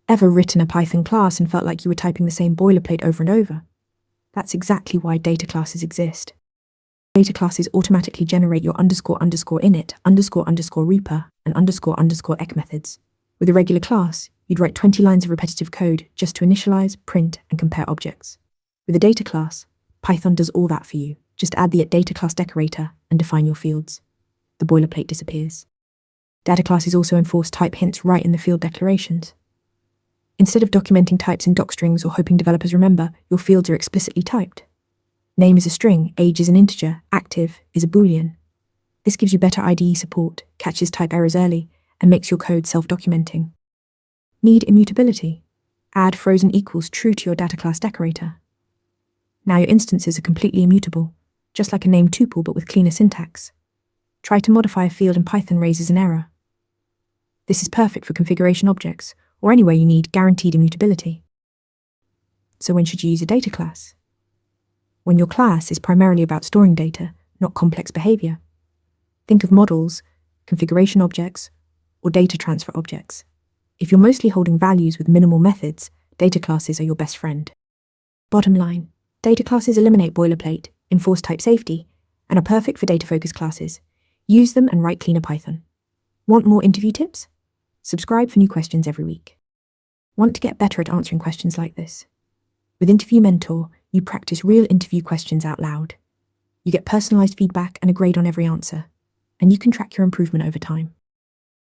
Ever written a Python class and felt like you were typing the same boilerplate over and over? That's exactly why data classes exist. Data classes automatically generate your __init, __reaper, and __ec methods. With a regular class, you'd write 20 lines of repetitive code just to initialize, print, and compare objects. With a data class, Python does all that for you. Just add the @dataclass decorator and define your fields. The boilerplate disappears. Data classes also enforce type hints right in the field declarations. Instead of documenting types in docstrings or hoping developers remember, your fields are explicitly typed. Name is a string, age is an integer, active is a boolean. This gives you better IDE support, catches type errors early, and makes your code self-documenting. Need immutability? Add frozen equals true to your data class decorator. Now your instances are completely immutable, just like a named tuple but with cleaner syntax. Try to modify a field and Python raises an error. This is perfect for configuration objects, or anywhere you need guaranteed immutability. So when should you use a data class? When your class is primarily about storing data, not complex behavior. Think of models, configuration objects, or data transfer objects. If you're mostly holding values with minimal methods, data classes are your best friend. Bottom line, data classes eliminate boilerplate, enforce type safety, and are perfect for data-focused classes. Use them and write cleaner Python. Want more interview tips? Subscribe for new questions every week. Want to get better at answering questions like this? With Interview Mentor, you practice real interview questions out loud. You get personalized feedback and a grade on every answer, and you can track your improvement over time.